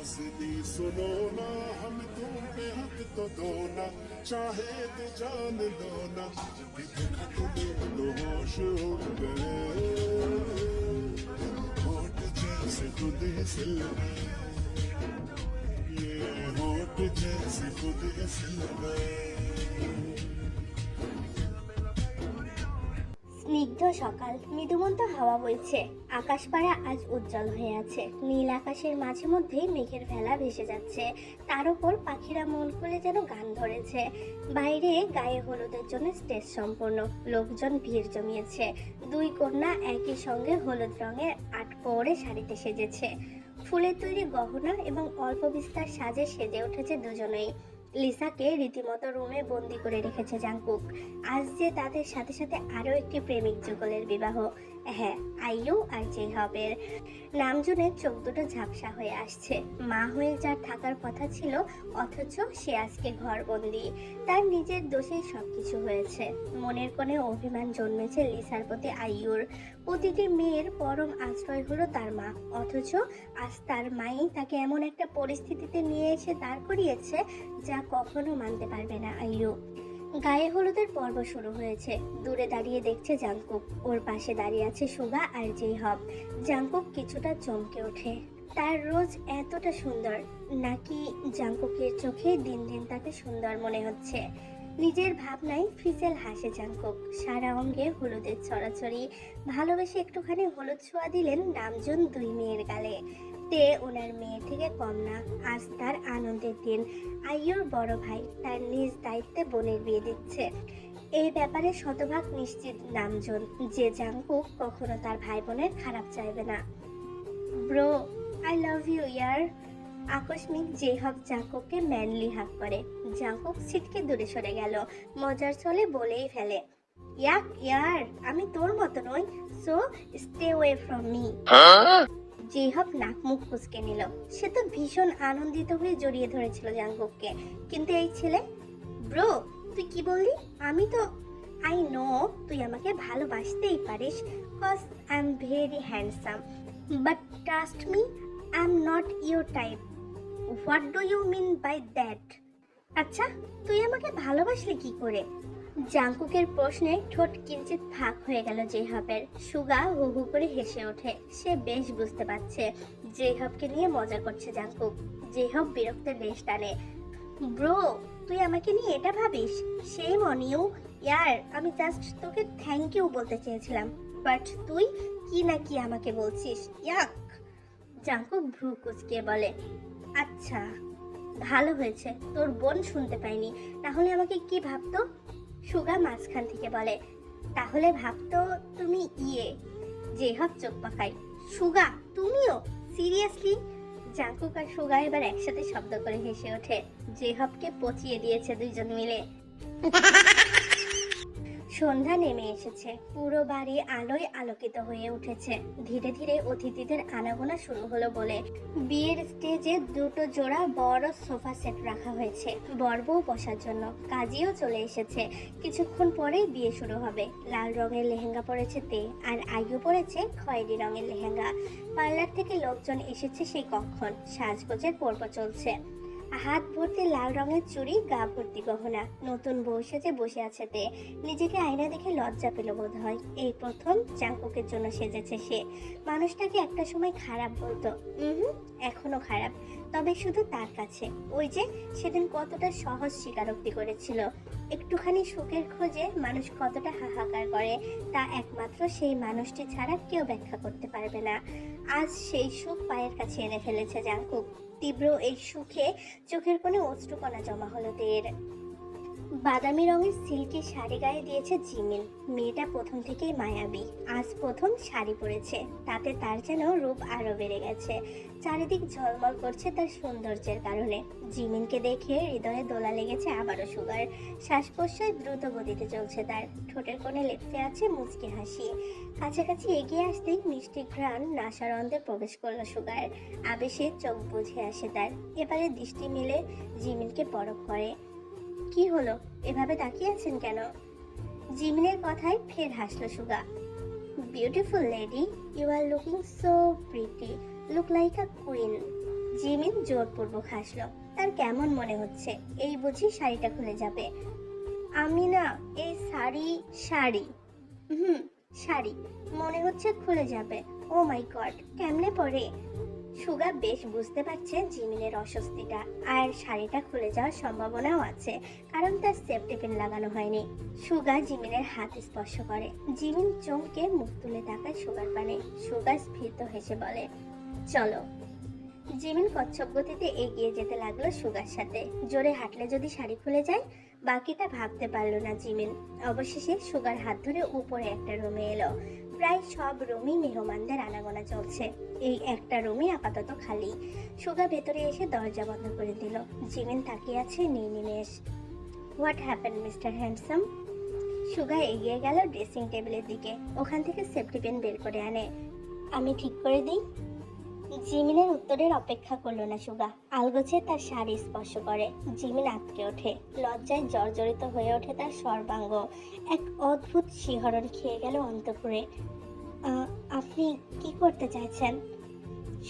हंसदी सुनो ना, हम तुम पे हक तो दो ना, चाहे तो जान लो ना, देखा तुम्हें तो होश उड़ गए, होठ जैसे खुद ही सिल गए, ये होठ जैसे खुद ही सिल गए। স্নিগ্ধ সকাল, মৃদুমন্ত হাওয়া বইছে, আকাশপাড়া আজ উজ্জ্বল হয়ে আছে। নীল আকাশের মাঝে মধ্যে মেঘের ভেলা ভেসে যাচ্ছে, তার উপর পাখিরা মন খুলে যেন গান ধরেছে। বাইরে গায়ে হলুদের জন্য স্টেজ সম্পূর্ণ, লোকজন ভিড় জমিয়েছে। দুই কন্যা একই সঙ্গে হলুদ রঙের আট পরে শাড়িতে সেজেছে। ফুলের তৈরি গহনা এবং অল্প বিস্তার সাজে সেজে উঠেছে দুজনেই। লিসাকে রীতিমতো রুমে বন্দি করে রেখেছে জাংকুক। আজ যে তাদের সাথে সাথে আরো একটি প্রেমিক যুগলের বিবাহ। হ্যাঁ, আইয়ু আর জেহবের। নামজুনের চোখ দুটো ঝাপসা হয়ে আসছে। মা হয়ে যার থাকার কথা ছিল, অথচ সে আজকে ঘরবন্দি। তার নিজের দোষেই সবকিছু হয়েছে। মনের কোণে অভিমান জন্মেছে লিসার প্রতি আইয়ুর। প্রতিটি মেয়ের পরম আশ্রয় হলো তার মা, অথচ আজ তার মাই তাকে এমন একটা পরিস্থিতিতে নিয়ে এসে দাঁড় করিয়েছে যা কখনো মানতে পারবে না আইয়ু। গায়ে হলুদের পর্ব শুরু হয়েছে। দূরে দাঁড়িয়ে দেখছে জাংকুক, ওর পাশে দাঁড়িয়ে আছে সুগা আর জেহব। জাংকুক কিছুটা চমকে ওঠে। তার রোজ এতটা সুন্দর, নাকি জাংকুকের চোখে দিন দিন তাকে সুন্দর মনে হচ্ছে? নিজের ভাবনায় ফিসেল হাসে জাংকুক। সারা অঙ্গে হলুদের ছড়াছড়ি। ভালোবেসে একটুখানি হলুদ ছোঁয়া দিলেন নামজুন দুই মেয়ের গালে। তে ওনার মেয়ে থেকে কম না। আজ তার আনন্দের দিন। আইয়ুর বড় ভাই তার নিজ দায়িত্বে বোনের বিয়ে দিচ্ছে। এই ব্যাপারে শতভাগ নিশ্চিত নামজুন যে জাংকুক কখনো তার ভাই বোনের খারাপ চাইবে না। ব্রো, আই লাভ ইউ ইয়ার। আকস্মিক জেহব জাংকুককে ম্যানলি হাক করে। জাংকুক ছিটকে দূরে সরে গেল। মজার ছলে বলেই ফেলে, ইয়াক ইয়ার, আমি তোর মতো নই, so stay away from me. জেহব নাক মুখ কুঁচকে নিল। সে তো ভীষণ আনন্দিত হয়ে জড়িয়ে ধরেছিল জাংকুককে, কিন্তু এই ছেলে। ব্রো, তুই কি বললি? আমি তো আই নো তুই আমাকে ভালোবাসতেই পারিস, cause I am very handsome, but trust me, I am not your type. What do you mean by that? আচ্ছা, তুই আমাকে ভালোবাসলি কি করে? জাংকুকের প্রশ্নে ঠোঁট কিঞ্চিত ফাঁক হয়ে গেল জেহবের। সুগা হু হু করে হেসে ওঠে। সে বেশ বুঝতে পারছে জেহবকে নিয়ে মজা করছে জাংকুক। জেহব বিরক্তের রেশ টানে। ব্রো, তুই আমাকে নিয়ে এটা ভাবিস? সেই মনিউ ইয়ার, আমি জাস্ট তোকে থ্যাংক ইউ বলতে চেয়েছিলাম, বাট তুই কি না কি আমাকে বলছিস, ইয়াক। জাংকুক ভ্রু কুচকে বলে, আচ্ছা ভালো হয়েছে তোর বোন শুনতে পাইনি, তাহলে আমাকে কি ভাবতো? সুগা মাঝখান থেকে বলে, তাহলে ভাবতো তুমি ইয়ে। জেহব চোখ পাকায়। সুগা, তুমিও? সিরিয়াসলি? জাংকুক আর সুগা এবার একসাথে শব্দ করে হেসে ওঠে। জেহবকে পচিয়ে দিয়েছে দুইজন মিলে। সন্ধ্যা নেমে এসেছে। পুরো বাড়ি আলোয় আলোকিত হয়ে উঠেছে। ধীরে ধীরে অতিথিদের আনাগোনা শুরু হলো বলে বিয়ের স্টেজে দুটো জোড়া বড় সোফা সেট রাখা হয়েছে বর বউ বসার জন্য। কাজীও চলে এসেছে। কিছুক্ষণ পরেই বিয়ে শুরু হবে। লাল রঙের লেহেঙ্গা পরেছে তে, আর আইয়ু পরেছে খয়েরি রঙের লেহেঙ্গা। পার্লার থেকে লোকজন এসেছে সেই কখন। সাজগোজের পর্ব চলছে। হাত ভর্তি লাল রঙের চুড়ি, গা ভর্তি গহনা। নতুন বউ সেজে বসে আছে তে। নিজেকে আয়না দেখে লজ্জা পেল বোধ হয়। এই প্রথম জাংকুকের জন্য সেজেছে সে। মানুষটাকে একটা সময় খারাপ বলতো, এখনো খারাপ, তবে শুধু তার কাছে। ওই যে সেদিন কতটা সহজ স্বীকারোক্তি করেছিল। একটুখানি সুখের খোঁজে মানুষ কতটা হাহাকার করে, তা একমাত্র সেই মানুষটি ছাড়া কেউ ব্যাখ্যা করতে পারবে না। আজ সেই সুখ পায়ের কাছে এনে ফেলেছে জাংকুক। তীব্র এই সুখে চোখের কোণে অশ্রুকণা জমা হলো তের। বাদামি রঙের সিল্কি শাড়ি গায়ে দিয়েছে জিমিন। মেয়েটা প্রথম থেকেই মায়াবী। আজ প্রথম শাড়ি পরেছে, তাতে তার যেন রূপ আরো বেড়ে গেছে। চারিদিক ঝলমল করছে তার সৌন্দর্যের কারণে। জিমিনকে দেখে হৃদয়ে দোলা লেগেছে আবারও সুগার। শ্বাস প্রশ্বাস দ্রুত গতিতে চলছে তার। ঠোঁটের কোণে লেপটে আছে মুচকি হাসি। কাছাকাছি এগিয়ে আসতেই মিষ্টি ঘ্রাণ নাসারন্ধে প্রবেশ করলো সুগার। আবেশে চোখ বুঝে আসে তার। এবারে দৃষ্টি মেলে জিমিনকে পরখ করে। কি হলো, এভাবে তাকিয়ে আছেন কেন? জিমিনের কথায় ফের হাসলো Suga. Beautiful lady, you are looking so pretty, look like a queen. Jimin জোরপূর্বক হাসলো। তার কেমন মনে হচ্ছে এই বুঝি শাড়িটা খুলে যাবে। আমি না, এই শাড়ি শাড়ি হুম শাড়ি মনে হচ্ছে খুলে যাবে। ও মাই গড, কেমনে পরে? সুগা বেশ বুঝতে পারছে জিমিনের অস্বস্তিটা, আর শাড়িটা খুলে যাওয়ার সম্ভাবনাও আছে, কারণ তার সেফটি পিন লাগানো হয়নি। সুগা জিমিনের হাত স্পর্শ করে। জিমিন চমকে মুখ তুলে তাকায় সুগার পানে। সুগা স্ফীত হেসে বলে, চলো। জিমিন কচ্ছপ গতিতে এগিয়ে যেতে লাগলো সুগার সাথে। জোরে হাঁটলে যদি শাড়ি খুলে যায়, বাকিটা ভাবতে পারলো না জিমিন। অবশেষে সুগার হাত ধরে উপরে একটা রুমে এলো। প্রায় সব রুমই মেহমানদের আনাগোনা চলছে, এই একটা রুমই আপাতত খালি। সুগা ভেতরে এসে দরজা বন্ধ করে দিল। জিমিন তাকিয়ে আছে নির্নিমেষ। What happen mister handsome? Suga এগিয়ে গেল ড্রেসিং টেবিলের দিকে, ওখান থেকে সেফটি পিন বের করে আনে। আমি ঠিক করে দিই। জিমিনের উত্তরের অপেক্ষা করলো না সুগা, আলগোছে তার শাড়ি স্পর্শ করে। জিমিন আঁতকে ওঠে, লজ্জায় জর্জরিত হয়ে ওঠে তার সর্বাঙ্গ। এক অদ্ভুত শিহরণ খেয়ে গেল অন্তঃপুরে। আপনি কি করতে চাইছেন?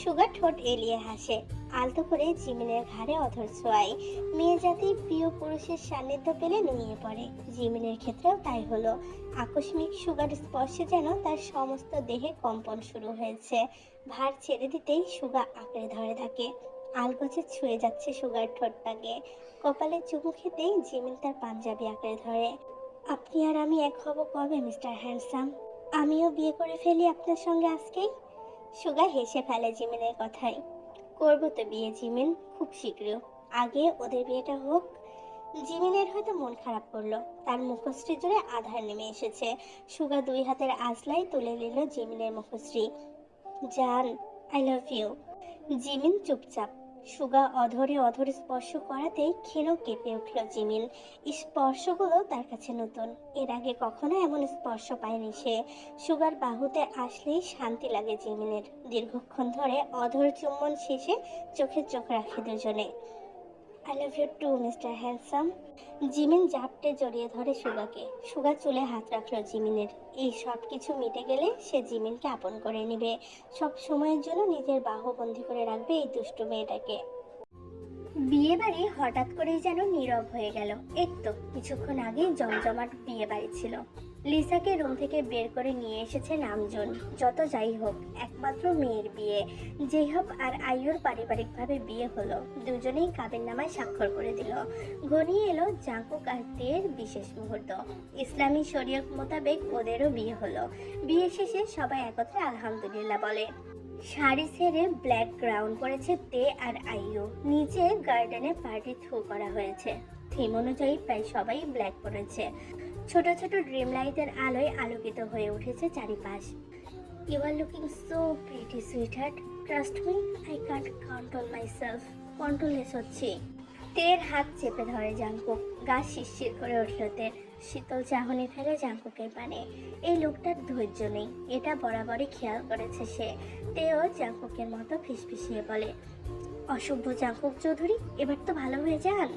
সুগা ঠোঁট এলিয়ে হাসে, আলতো করে জিমিনের ঘাড়ে অধর ছোঁয়ায়। মেয়ে জাতি প্রিয় পুরুষের সান্নিধ্য পেলে নুয়ে পড়ে। জিমিনের ক্ষেত্রেও তাই হলো। আকস্মিক সুগার স্পর্শে যেন তার সমস্ত দেহে কম্পন শুরু হয়েছে। ভার ছেড়ে দিতেই সুগা আঁকড়ে ধরে থাকে। আলগোছে ছুঁয়ে যাচ্ছে সুগার ঠোঁটটাকে। কপালে চুমু খেতেই জিমিন তার পাঞ্জাবি আঁকড়ে ধরে। আপনি আর আমি এক হব কবে মিস্টার হ্যান্ডসাম? আমিও বিয়ে করে ফেলি আপনার সঙ্গে আজকেই। সুগা হেসে ফেলে জিমিনের কথাই। করবো তো বিয়ে জিমিন, খুব শীঘ্র। আগে ওদের বিয়েটা হোক। জিমিনের হয়তো মন খারাপ করলো, তার মুখশ্রী জুড়ে আধার নেমে এসেছে। সুগা দুই হাতের আঁচলাই তুলে নিল জিমিনের মুখশ্রী। জান, আই লাভ ইউ। জিমিন চুপচাপ। সুগা অধরে অধরে স্পর্শ করাতেই ক্ষীণ কেঁপে উঠল জিমিন। স্পর্শগুলো তার কাছে নতুন, এর আগে কখনো এমন স্পর্শ পায়নি সে। সুগার বাহুতে আসলেই শান্তি লাগে জিমিনের। দীর্ঘক্ষণ ধরে অধর চুম্বন শেষে চোখে চোখ রাখে দুজনে। I love you too mister handsome. Jimin জাপটে জড়িয়ে ধরে সুগাকে। সুগা চুলে হাত রাখলো জিমিনের। এই সব কিছু মিটে গেলে সে জিমিনকে আপন করে নেবে। সব সময়ের জন্য নিজের বাহুবন্দী করে রাখবে এই দুষ্টু মেয়েটাকে। বিয়ে বাড়ি হঠাৎ করেই যেন নীরব হয়ে গেল। এই তো কিছুক্ষণ আগেই জমজমাট বিয়ে বাড়ি ছিল। লিসাকে রুম থেকে বের করে নিয়ে এসেছে নামজন। যত যাই হোক, একমাত্র মেয়ের বিয়ে। জেহব আর আইয়ুর পারিবারিকভাবে বিয়ে হলো। দুজনেই কাবিননামায় স্বাক্ষর করে দিল। ঘনিয়ে এলো জাঙ্কুক আর তের বিশেষ মুহূর্ত। ইসলামী শরীয়ত মোতাবেক ওদেরও বিয়ে হলো। বিয়ে শেষে সবাই একত্রে আলহামদুলিল্লাহ বলে। শাড়ি ছেড়ে ব্ল্যাক গ্রাউন পরেছে তে আর আইয়ু। নিচে গার্ডেনে পার্টি থ্রো করা হয়েছে। থিম অনুযায়ী প্রায় সবাই ব্ল্যাক পরেছে। ছোট ছোট ড্রিম লাইটের আলোয় আলোকিত হয়ে উঠেছে চারিপাশ। You are looking so pretty sweetheart, trust me, I can't control myself. Controlless হচ্ছি। তের হাত চেপে ধরে জাঙ্কুক। গা শিরশির করে উঠল তের। শীতল চাহনি ফেলে জাঙ্কুকের পানে। এই লোকটার ধৈর্য নেই, এটা বরাবরই খেয়াল করেছে সে। তেও জাঙ্কুকের মতো ফিসফিসিয়ে বলে, অসভ্য জাঙ্কুক চৌধুরী, এবার তো ভালো হয়ে যান।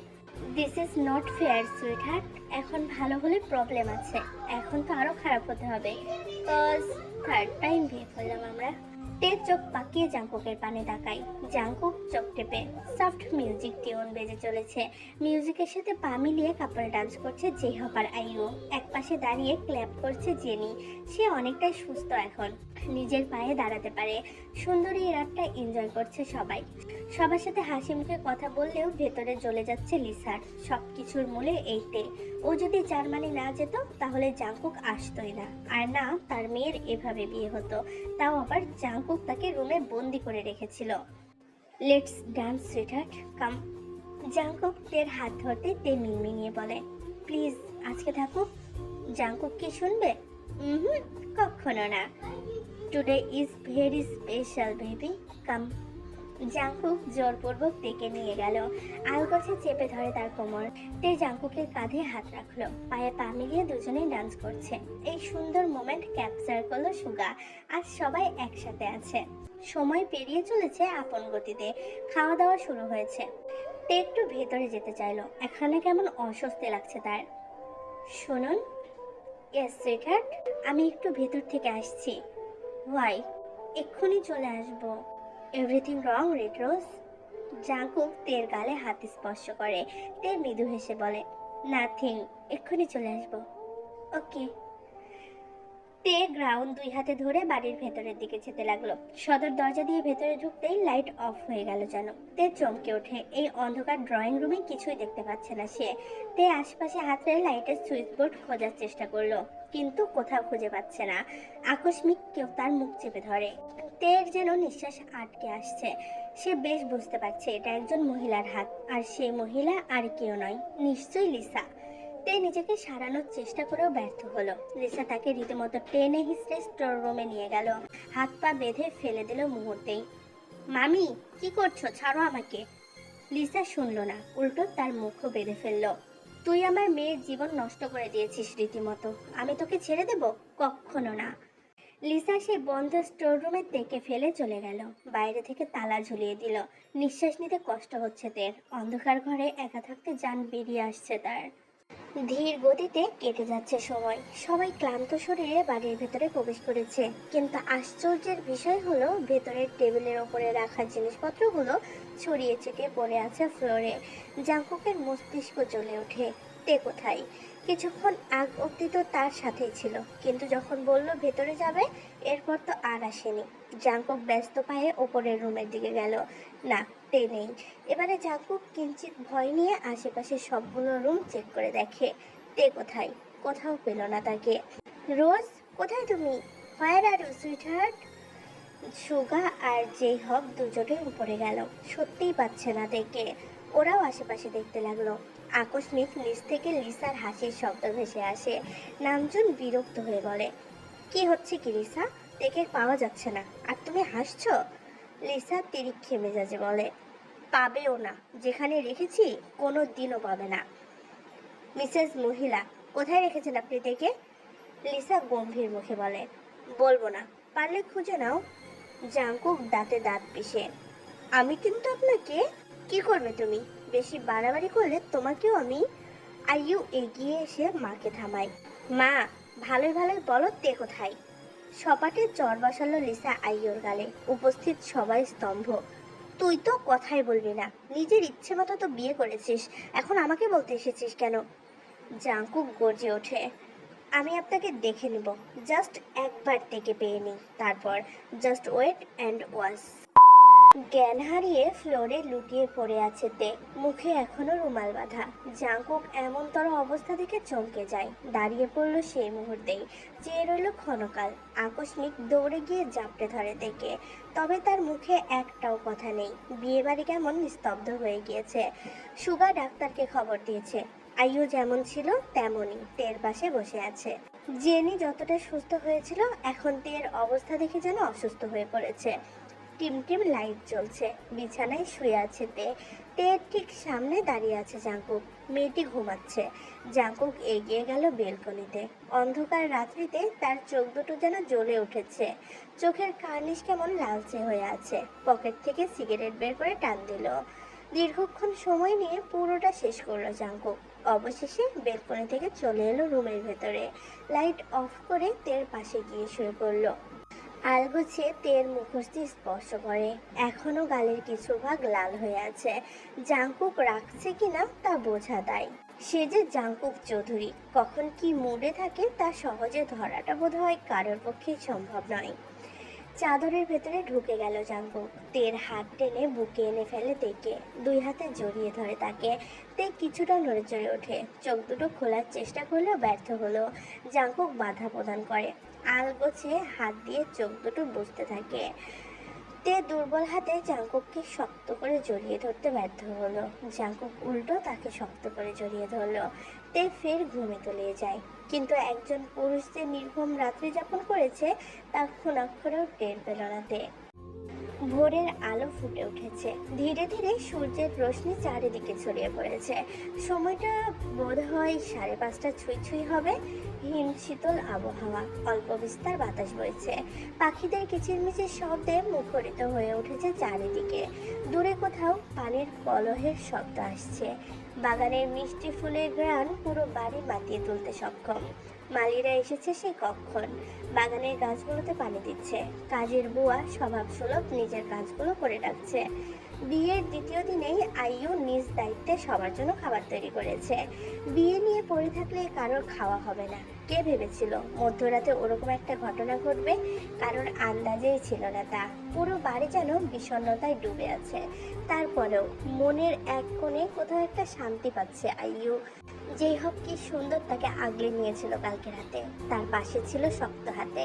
This is not fair sweetheart. এখন ভালো হলে প্রবলেম আছে, এখন তো আরো খারাপ হতে হবে। কজ থার্ড টাইম বিয়ে করলাম আমরা। তে চোখ পাকিয়ে জাঙ্কুকের পানে তাকাই। জাঙ্কুক চোখ টেপে। সফট মিউজিক টিউন বেজে চলেছে। মিউজিকের সাথে পা মিলিয়ে কাপল ডান্স করছে জেহব আর আইয়ু। এক পাশে দাঁড়িয়ে ক্ল্যাপ করছে জেনি। সে অনেকটাই সুস্থ এখন, নিজের পায়ে দাঁড়াতে পারে। সুন্দরী এই রাতটা এনজয় করছে সবাই। সবার সাথে হাসি মুখে কথা বললেও ভেতরে জ্বলে যাচ্ছে লিসার। সবকিছুর মূলে এই তে। ও যদি জার্মানি না যেত তাহলে জাঙ্কুক আসতোই না, আর না তার মেয়ের এভাবে বিয়ে হতো, তাও আবার জাঙ্কুক তাকে রুমে বন্দি করে রেখেছিল। Let's dance sweetheart, come. Jungkook তের হাত ধরতে তে মিনমিনিয়ে বলে, প্লিজ আজকে থাকুক। জাঙ্কুক কি শুনবে? কখনো না। Today is very special baby, come. Jungkook জোরপূর্বক ডেকে নিয়ে গেল। আলগোছে চেপে ধরে তার কোমর। তে জাঙ্কুকের কাঁধে হাত রাখলো। পায়ে পা মিলিয়ে দুজনেই ডান্স করছে। এই সুন্দর মোমেন্ট ক্যাপচার করলো সুগা। আজ সবাই একসাথে আছে। সময় পেরিয়ে চলেছে আপন গতিতে। খাওয়া দাওয়া শুরু হয়েছে। তে একটু ভেতরে যেতে চাইলো, এখানে কেমন অস্বস্তি লাগছে তার। শুনুন। ইয়েস সুইটহার্ট, আমি একটু ভেতর থেকে আসছি। হোয়াই? এক্ষুনি চলে আসবো। এভরিথিং রং রেড রোজ? জাঙ্কুক তের গালে হাত স্পর্শ করে। তে মৃদু হেসে বলে, নাথিং, এক্ষুনি চলে আসবো। ওকে। তে গ্রাউন্ড দুই হাতে ধরে বাড়ির ভেতরের দিকে যেতে লাগলো। সদর দরজা দিয়ে ভেতরে ঢুকতেই লাইট অফ হয়ে গেল যেন। তে চমকে ওঠে। এই অন্ধকার ড্রয়িং রুমে কিছুই দেখতে পাচ্ছে না সে। তে আশপাশে হাতে লাইটের সুইচ বোর্ড খোঁজার চেষ্টা করলো, কিন্তু কোথাও খুঁজে পাচ্ছে না। আকস্মিক কেউ তার মুখ চেপে ধরে। তের যেন নিঃশ্বাস আটকে আসছে। সে বেশ বুঝতে পারছে এটা একজন মহিলার হাত, আর সেই মহিলা আর কেউ নয়, নিশ্চয়ই লিসা। তে নিজেকে সারানোর চেষ্টা করেও ব্যর্থ হলো। লিসা তাকে রীতিমতো টেনে হিসড়ে স্টোর রুমে নিয়ে গেল। হাত পা বেঁধে ফেলে দিল মুহূর্তেই। মামি, কি করছো? ছাড়ো আমাকে। লিসা শুনলো না, উল্টো তার মুখও বেঁধে ফেললো। তুই আমার মেয়ের জীবন নষ্ট করে দিয়েছিস রীতিমতো। আমি তোকে ছেড়ে দেব? কখনো না। লিসা সেই বন্ধ স্টোর রুমে তেকে ফেলে চলে গেল। বাইরে থেকে তালা ঝুলিয়ে দিল। নিঃশ্বাস নিতে কষ্ট হচ্ছে তের। অন্ধকার ঘরে একা থাকতে জান বেরিয়ে আসছে তার। ধীর গতিতে কেটে যাচ্ছে সময়। সবাই ক্লান্ত শরীরে বাড়ির ভেতরে প্রবেশ করেছে, কিন্তু আশ্চর্যের বিষয় হলো ভেতরের টেবিলের ওপরে রাখা জিনিসপত্রগুলো ছড়িয়ে ছিটিয়ে পড়ে আছে ফ্লোরে। জাঙ্কুকের মস্তিষ্ক জ্বলে ওঠে। তে কোথায়? কিছুক্ষণ আগ অব্দি তো তার সাথেই ছিল, কিন্তু যখন বলল ভেতরে যাবে, এরপর তো আর আসেনি। জাঙ্কুক ব্যস্ত পায়ে ওপরের রুমের দিকে গেল। না, তে নেই। এবারে জাঙ্কুক কিঞ্চিত ভয় নিয়ে আশেপাশে সবগুলো রুম চেক করে দেখে। তে কোথায়? কোথাও পেল না তাকে। রোজ, কোথায় তুমি? হোয়ার আর ইউ সুইটহার্ট? সুগা আর যেই হক দুজনের উপরে গেল। সত্যিই পাচ্ছে না দেখে। ওরাও আশেপাশে দেখতে লাগলো। আকস্মিক নিচ থেকে লিসার হাসির শব্দ ভেসে আসে। নামজন বিরক্ত হয়ে বলে, কি হচ্ছে কি লিসা? দেখে পাওয়া যাচ্ছে না, আর তুমি হাসছো? লিসা তিরিক্ষে মেজাজে বলে, পাবেও না। যেখানে রেখেছি কোনো দিনও পাবে না। মিসেস মহিলা, কোথায় রেখেছেন আপনি দেখে? লিসা গম্ভীর মুখে বলে, বলবো না, পারলে খুঁজে নাও। জাঙ্কুক দাঁতে দাঁত পিষে, আমি কিন্তু আপনাকে। কি করবে তুমি? বেশি বাড়াবাড়ি করলে তোমাকেও আমি। আইয়ু এগিয়ে এসে মাকে থামায়। মা, ভালোই ভালোই বলো তে কোথায়? সপাটে চর বসালো লিসা আইয়োর গালে। উপস্থিত সবাই স্তম্ভ। তুই তো কথাই বলবি না। নিজের ইচ্ছে মতো তো বিয়ে করেছিস, এখন আমাকে বলতে এসেছিস কেন? জাঙ্কুক গর্জে ওঠে, আমি আপনাকে দেখে নিব। জাস্ট একবার থেকে পেয়ে নি, তারপর জাস্ট ওয়েট অ্যান্ড ওয়াচ। জ্ঞান হারিয়ে ফ্লোরে লুটিয়ে পড়ে আছে তে, মুখে এখনো রুমাল বাঁধা। জাঙ্কুক এমনতর অবস্থা দেখে চমকে যায়। দাঁড়িয়ে পড়লো সেই মুহূর্তেই। চেয়ে রইল ক্ষণকাল। আকস্মিক দৌড়ে গিয়ে জাপটে ধরে তেকে। তবে তার মুখে একটাও কথা নেই। বিয়ে বাড়ি কেমন নিস্তব্ধ হয়ে গিয়েছে। সুগা ডাক্তারকে খবর দিয়েছে। আয়ু যেমন ছিল তেমনই তের পাশে বসে আছে। জেনি যতটা সুস্থ হয়েছিল, এখন তের অবস্থা দেখে যেন অসুস্থ হয়ে পড়েছে। টিমটিম লাইট জ্বলছে। বিছানায় শুয়ে আছে তে। তের ঠিক সামনে দাঁড়িয়ে আছে জাঙ্কুক। মেয়েটি ঘুমাচ্ছে। জাঙ্কুক এগিয়ে গেল বেলকনিতে। অন্ধকার রাত্রিতে তার চোখ দুটো যেন জ্বলে উঠেছে। চোখের কার্নিশ কেমন লালচে হয়ে আছে। পকেট থেকে সিগারেট বের করে টান দিল। দীর্ঘক্ষণ সময় নিয়ে পুরোটা শেষ করলো জাঙ্কুক। অবশেষে বেলকনি থেকে চলে এলো রুমের ভেতরে। লাইট অফ করে তের পাশে গিয়ে শুয়ে পড়লো। আলগোছে তের মুখোশটি স্পর্শ করে। এখনো গালের কিছু ভাগ লাল হয়ে আছে। জাঙ্কুক রাখছে কিনা তা বোঝা দায়। সে যে জাঙ্কুক চৌধুরী, কখন কি মুডে থাকে তা সহজে ধরাটা বোধহয় কারোর পক্ষেই সম্ভব নয়। চাদরের ভেতরে ঢুকে গেল জাঙ্কুক। তের হাত টেনে বুকে এনে ফেলে তেকে। দুই হাতে জড়িয়ে ধরে তাকে। তে কিছুটা নড়ে চড়ে ওঠে। চোখ দুটো খোলার চেষ্টা করলেও ব্যর্থ হলো। জাঙ্কুক বাধা প্রদান করে। আলগোছে হাত দিয়ে চোখ দুটো বুঝতে থাকে। তে দুর্বল হাতে জাঙ্কুককে শক্ত করে জড়িয়ে ধরতে ব্যর্থ হলো। জাঙ্কুক উল্টো তাকে শক্ত করে জড়িয়ে ধরলো। তে ফের ঘুমে তলিয়ে যায়। কিন্তু একজন পুরুষ যে নির্ঘুম রাত্রি যাপন করেছে তা ক্ষণাক্ষরেও টের পেল না তে। ভোরের আলো ফুটে উঠেছে। ধীরে ধীরে সূর্যের রশ্মি চারিদিকে ছড়িয়ে পড়েছে। সময়টা বোধ হয় 5:30 ছুঁই ছুঁই হবে। হিম শীতল আবহাওয়া, অল্প বিস্তার বাতাস বইছে। পাখিদের কিচিরমিচির শব্দে মুখরিত হয়ে উঠেছে চারিদিকে। দূরে কোথাও পানির কলহের শব্দ আসছে। বাগানের মিষ্টি ফুলের ঘ্রাণ পুরো বাড়ি মাতিয়ে তুলতে সক্ষম। মালিরা এসেছে সেই কখন। বাগানের গাছগুলোতে পানি দিচ্ছে। কাজের বুয়া স্বভাবসুলভ নিজের কাজগুলো করে রাখছে। বিয়ের দ্বিতীয় দিনেই আইয়ু নিজ দায়িত্বে সবার জন্য খাবার তৈরি করেছে। বিয়ে নিয়ে পড়ে থাকলে কারোর খাওয়া হবে না। কে ভেবেছিল মধ্যরাতে ওরকম একটা ঘটনা ঘটবে? কারোর আন্দাজেই ছিল না তা। পুরো বাড়ি যেন বিষণ্ণতায় ডুবে আছে। তারপরেও মনের এক কোণে কোথাও একটা শান্তি পাচ্ছে আইয়ু। যেই হোক কি সুন্দর তাকে আগলে নিয়েছিল কালকে রাতে, তার পাশে ছিল শক্ত হাতে।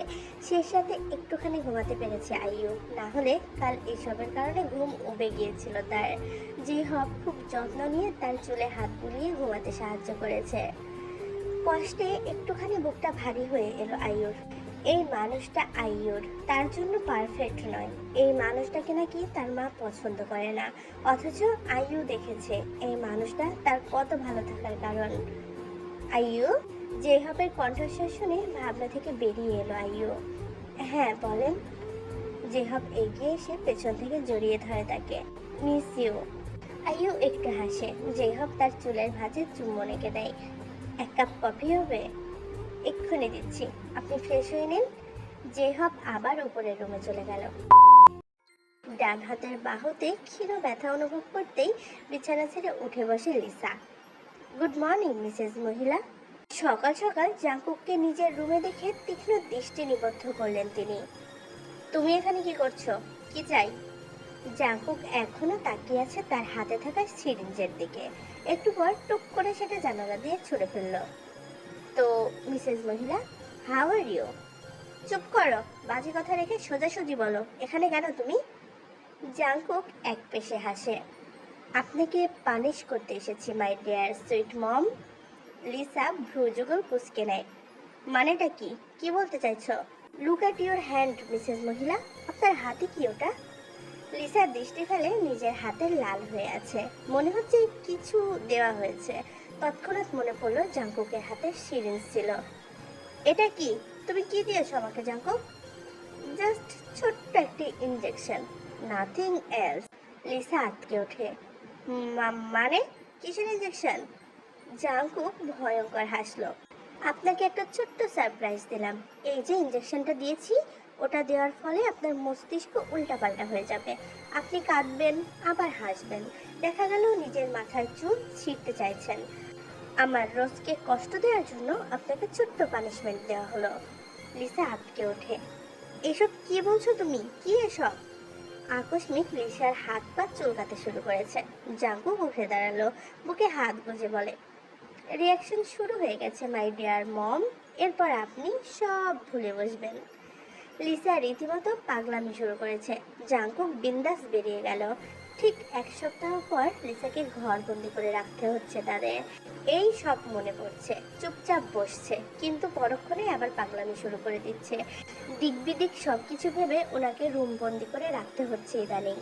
শেষ রাতে একটুখানি ঘুমাতে পেরেছে আইয়ু, না হলে কাল এসবের কারণে ঘুম উবে গিয়েছিল তার। যেই হোক খুব যত্ন নিয়ে তার চুলে হাত বুলিয়ে ঘুমাতে সাহায্য করেছে। কষ্টে একটুখানি বুকটা ভারী হয়ে এলো আইয়ুর। এই মানুষটা আইয়ুর তার জন্য পারফেক্ট নয়। এই মানুষটাকে নাকি তার মা পছন্দ করে না, অথচ আইয়ু দেখেছে এই মানুষটা তার কত ভালো থাকার কারণ। আইয়ু, জেহাবের কণ্ঠস্বর শুনে ভাবনা থেকে বেরিয়ে এলো আইয়ু। হ্যাঁ বলেন। জেহাব এগিয়ে এসে পেছন থেকে জড়িয়ে ধরে তাকে। Miss you. আইয়ু একটু হাসে। জেহাব তার চুলের ভাঁজে চুম্বন এঁকে দেয়। এক কাপ কফি হবে? এক্ষুনি দিচ্ছি, আপনি ফ্রেশ হয়ে নিন। জেহাব আবার উপরের রুমে চলে গেল। ডান হাতের বাহুতে ক্ষীণ ব্যথা অনুভব করতেই বিছানা ছেড়ে উঠে বসে লিসা। গুড মর্নিং মিসেস মহিলা। সকাল সকাল জাঙ্কুককে নিজের রুমে দেখে তীক্ষ্ণ দৃষ্টি নিবদ্ধ করলেন তিনি। তুমি এখানে কি করছো? কি চাই? জাঙ্কুক এখনো তাকিয়ে আছে তার হাতে থাকা সিরিঞ্জের দিকে। একটু পর টুক করে সেটা জানালা দিয়ে ছুঁড়ে ফেলল। তো মিসেস মহিলা, হাউ আর ইউ? চুপ করো, বাজে কথা রেখে সোজাসুজি বলো, এখানে কেন তুমি? জাঙ্কুক এক পেশে হাসে। আপনাকে পানিশ করতে এসেছি my dear sweet mom. Lisa ভ্রুযুগল কুঁচকে নেয়। মানেটা কি? কি বলতে চাইছো? Look at your hand missus মহিলা, আপনার হাতে কি ওটা? লিসা দৃষ্টি ফেলে নিজের হাতে লাল হয়ে আছে, মনে হচ্ছে কিছু দেওয়া হয়েছে। তৎক্ষণাৎ মনে পড়লো জাঙ্কুকের হাতে সিরিঞ্জ ছিল। এটা কি? তুমি কি দিয়েছো আমাকে জাঙ্কুক? জাস্ট ছোট্ট একটি ইনজেকশন, নাথিং এলস। লিসা আটকে ওঠে। মানে কিসের ইনজেকশন? জাঙ্কুক ভয়ঙ্কর হাসলো। আপনাকে একটা ছোট্ট সারপ্রাইজ দিলাম। এই যে ইনজেকশনটা দিয়েছি, ওটা দেওয়ার ফলে আপনার মস্তিষ্ক উল্টাপাল্টা হয়ে যাবে। আপনি কাঁদবেন, আবার হাসবেন। দেখা গেল নিজের মাথার চুল ছিঁড়তে চাইছেন। আমার রোজকে কষ্ট দেওয়ার জন্য আপনাকে ছোট্ট পানিশমেন্ট দেওয়া হলো। লিসা আটকে ওঠে। এসব কি বলছো তুমি? কি এসব? আকস্মিক লিসার হাত পা চুলকাতে শুরু করেছে। জাঙ্কুক উঠে দাঁড়ালো, বুকে হাত গুজে বলে, রিয়াকশন শুরু হয়ে গেছে মাই ডিয়ার মম। এরপর আপনি সব ভুলে বসবেন। লিসা রীতিমতো পাগলামি শুরু করেছে। জাঙ্কুক বিন্দাস বেরিয়ে গেল। ঠিক এক সপ্তাহ পর লিসাকে ঘরবন্দি করে রাখতে হচ্ছে তাদের। এই সব মনে পড়ছে, চুপচাপ বসছে, কিন্তু পরক্ষণে আবার পাগলামি শুরু করে দিচ্ছে। দিক বিদিক সবকিছু ভেবে ওনাকে রুম বন্দি করে রাখতে হচ্ছে ইদানিং।